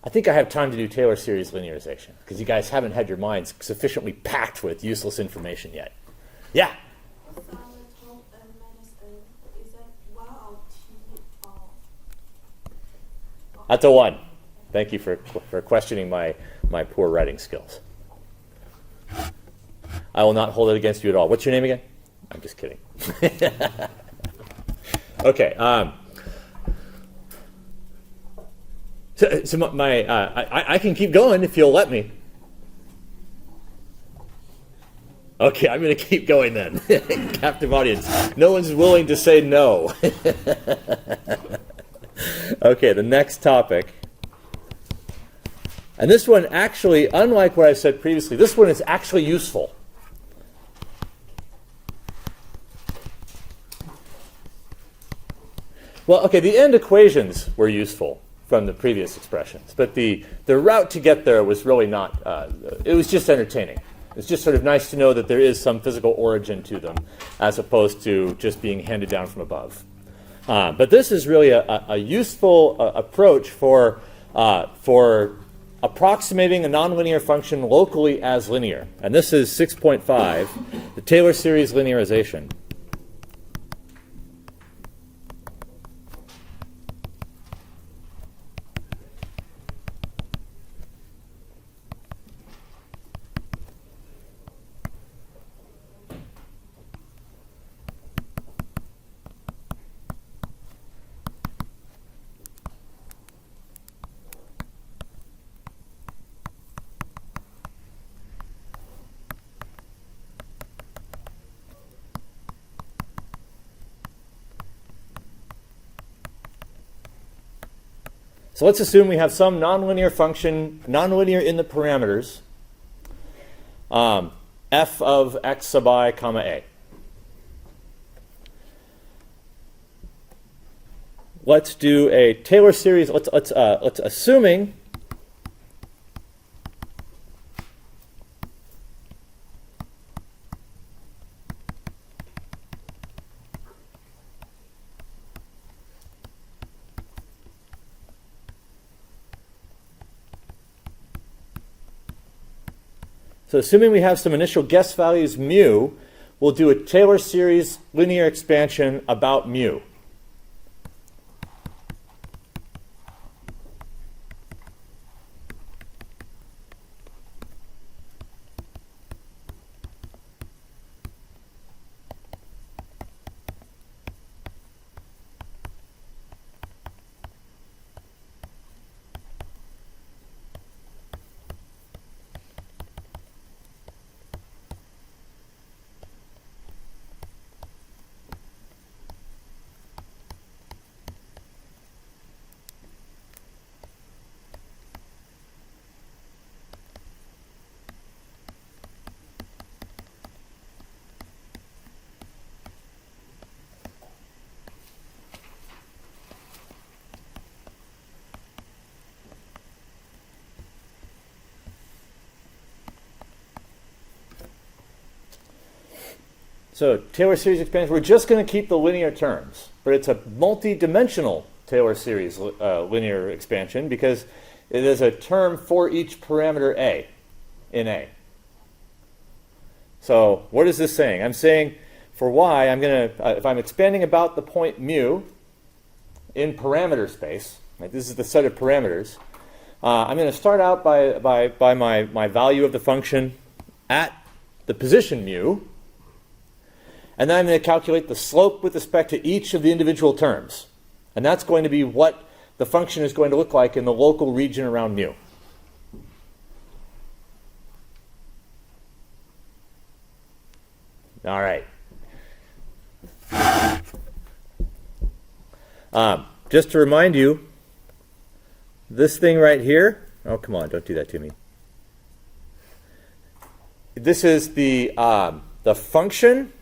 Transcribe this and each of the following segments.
I think I have time to do Taylor series linearization because you guys haven't had your minds sufficiently packed with useless information yet. Yeah? That's a 1. Thank you for questioning my poor writing skills. I will not hold it against you at all. What's your name again? I'm just kidding. Okay. So I can keep going if you'll let me. Okay, I'm going to keep going then. Captive audience. No one's willing to say no. Okay, the next topic. And this one actually, unlike what I said previously, this one is actually useful. Well, okay, the end equations were useful from the previous expressions, but the route to get there was really not, it was just entertaining. It's just sort of nice to know that there is some physical origin to them as opposed to just being handed down from above. But this is really a useful approach for approximating a nonlinear function locally as linear. And this is 6.5, the Taylor series linearization. So let's assume we have some nonlinear function, nonlinear in the parameters, f of x sub I comma a. Let's do a Taylor series. Let's assuming So assuming we have some initial guess values mu, we'll do a Taylor series linear expansion about mu. So Taylor series expansion, we're just going to keep the linear terms, but it's a multi-dimensional Taylor series linear expansion because it is a term for each parameter a in A. So what is this saying? I'm saying for y, I'm going to, if I'm expanding about the point mu in parameter space, right, this is the set of parameters, I'm going to start out by my value of the function at the position mu, and then I'm going to calculate the slope with respect to each of the individual terms. And that's going to be what the function is going to look like in the local region around mu. All right. Just to remind you, this thing right here, oh, come on, don't do that to me. This is the function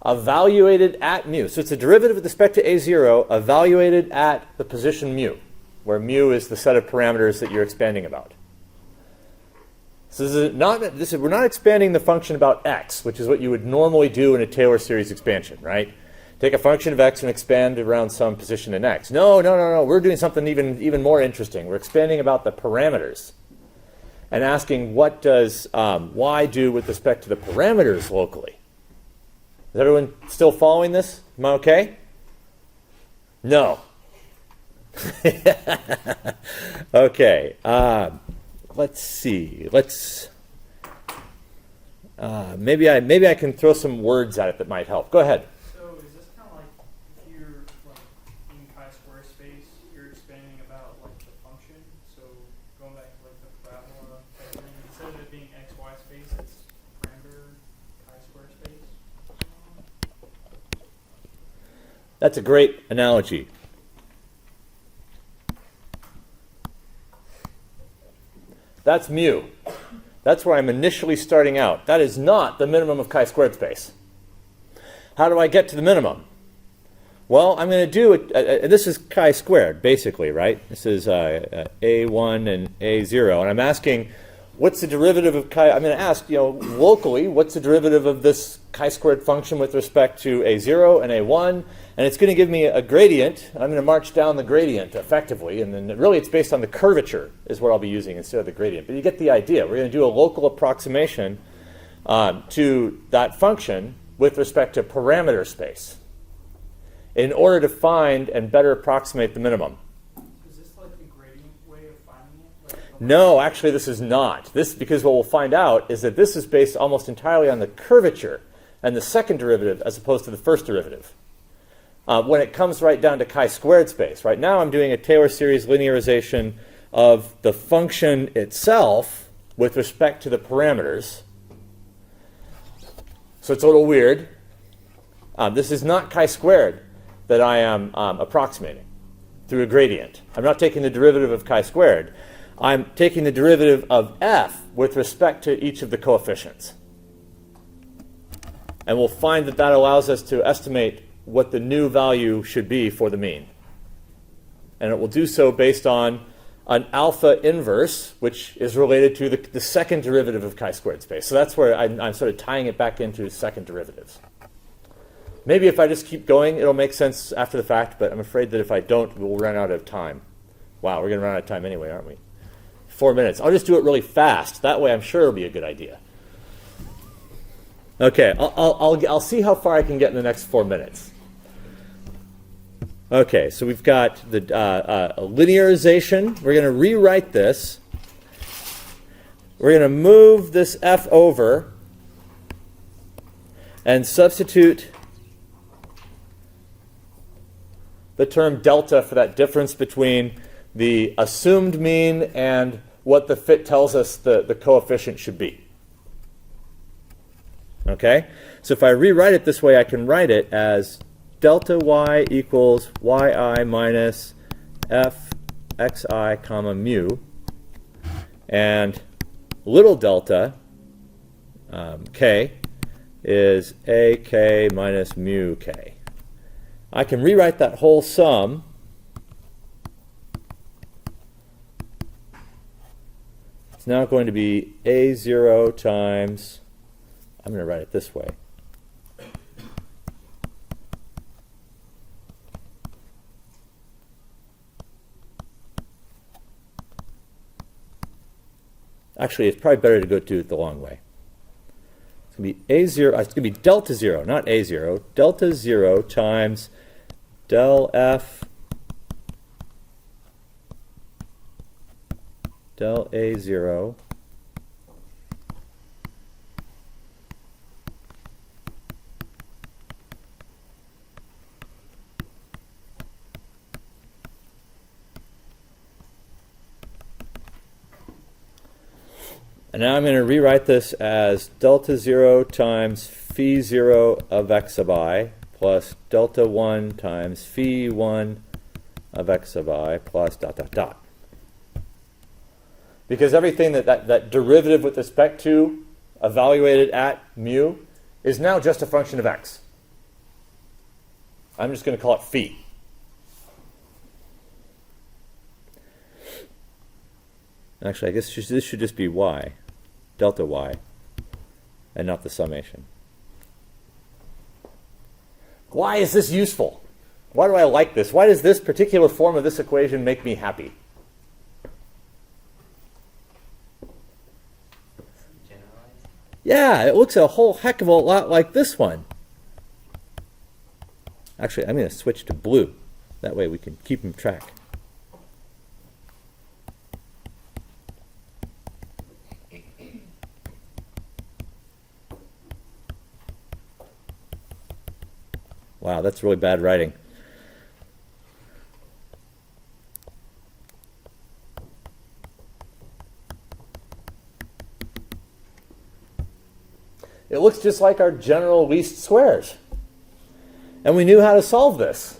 evaluated at mu. So it's a derivative with respect to a0 evaluated at the position mu, where mu is the set of parameters that you're expanding about. So we're not expanding the function about x, which is what you would normally do in a Taylor series expansion, right? Take a function of x and expand around some position in x. No, no, no, no. We're doing something even more interesting. We're expanding about the parameters and asking what does y do with respect to the parameters locally. Is everyone still following this? Am I okay? No. Okay. Let's see. Maybe I can throw some words at it that might help. Go ahead. So is this kind of like if you're like in chi-square space, you're expanding about like the function? So going back to like the parabola, instead of it being xy space, it's parameter chi-square space. That's a great analogy. That's mu. That's where I'm initially starting out. That is not the minimum of chi-squared space. How do I get to the minimum? Well, I'm going to do it. This is chi-squared, basically, right? This is a1 and a0. And I'm asking, what's the derivative of chi? I'm going to ask, locally, what's the derivative of this chi-squared function with respect to a0 and a1? And it's going to give me a gradient. I'm going to march down the gradient effectively. And then really it's based on the curvature is what I'll be using instead of the gradient. But you get the idea. We're going to do a local approximation to that function with respect to parameter space in order to find and better approximate the minimum. Is this like the gradient way of finding it? No, actually this is not. Because what we'll find out is that this is based almost entirely on the curvature and the second derivative as opposed to the first derivative. When it comes right down to chi-squared space. Right now I'm doing a Taylor series linearization of the function itself with respect to the parameters. So it's a little weird. This is not chi-squared that I am approximating through a gradient. I'm not taking the derivative of chi-squared. I'm taking the derivative of f with respect to each of the coefficients. And we'll find that allows us to estimate what the new value should be for the mean. And it will do so based on an alpha inverse, which is related to the second derivative of chi-squared space. So that's where I'm sort of tying it back into second derivatives. Maybe if I just keep going, it'll make sense after the fact, but I'm afraid that if I don't, we'll run out of time. Wow, we're going to run out of time anyway, aren't we? 4 minutes. I'll just do it really fast. That way I'm sure it'll be a good idea. Okay, I'll see how far I can get in the next 4 minutes. Okay, so we've got the linearization. We're going to rewrite this. We're going to move this f over and substitute the term delta for that difference between the assumed mean and what the fit tells us the coefficient should be. Okay? So if I rewrite it this way, I can write it as delta y equals yi minus fxi comma mu, and little delta k is ak minus mu k. I can rewrite that whole sum it's now going to be a0 times, I'm going to write it this way, actually, it's probably better to go do it the long way. It's going to be a0. It's going to be delta 0, not a0. Delta 0 times del f del a0 And now I'm going to rewrite this as delta 0 times phi 0 of x sub I plus delta 1 times phi 1 of x sub I plus dot, dot, dot. Because everything that derivative with respect to evaluated at mu is now just a function of x. I'm just going to call it phi. Actually, I guess this should just be y, delta y, and not the summation. Why is this useful? Why do I like this? Why does this particular form of this equation make me happy? Generalized. Yeah, it looks a whole heck of a lot like this one. Actually, I'm going to switch to blue. That way we can keep them track. Wow, that's really bad writing. It looks just like our general least squares. And we knew how to solve this.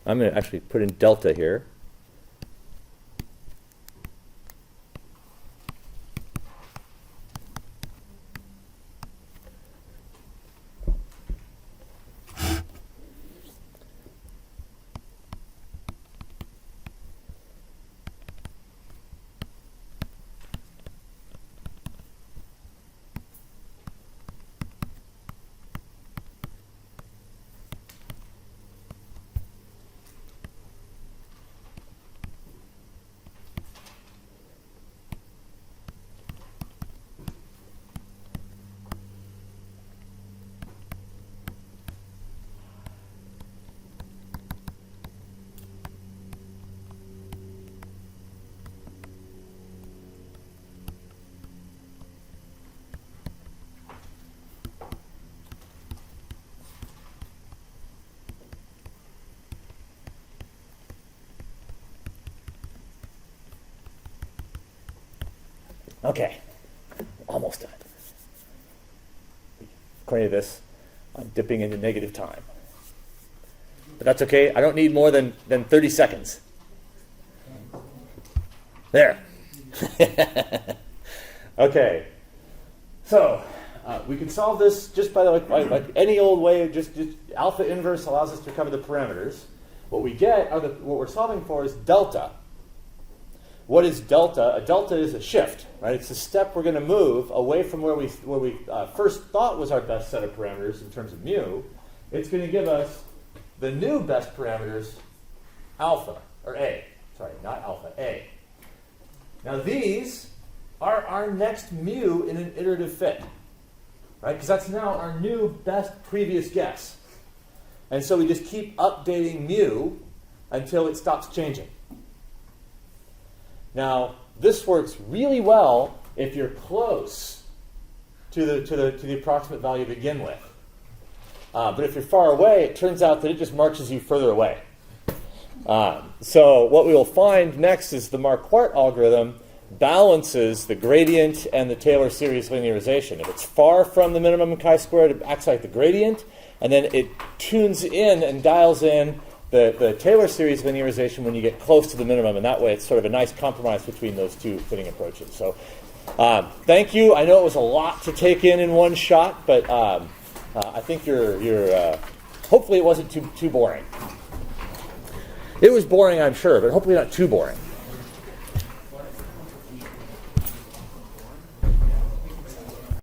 I'm going to actually put in delta here. Okay, almost done. According to this, I'm dipping into negative time. But that's okay. I don't need more than 30 seconds. There. Okay. So we can solve this just by like any old way. Just alpha inverse allows us to recover the parameters. What we get are what we're solving for is delta. What is delta? A delta is a shift, right? It's a step we're going to move away from where we first thought was our best set of parameters in terms of mu. It's going to give us the new best parameters, alpha, or A. Sorry, not alpha, A. Now these are our next mu in an iterative fit, right? Because that's now our new best previous guess. And so we just keep updating mu until it stops changing. Now, this works really well if you're close to the approximate value to begin with. But if you're far away, it turns out that it just marches you further away. So what we will find next is the Marquardt algorithm balances the gradient and the Taylor series linearization. If it's far from the minimum in chi-squared, it acts like the gradient, and then it tunes in and dials in the Taylor series linearization when you get close to the minimum, and that way it's sort of a nice compromise between those two fitting approaches. So thank you. I know it was a lot to take in one shot, but I think you're hopefully it wasn't too boring. It was boring, I'm sure, but hopefully not too boring.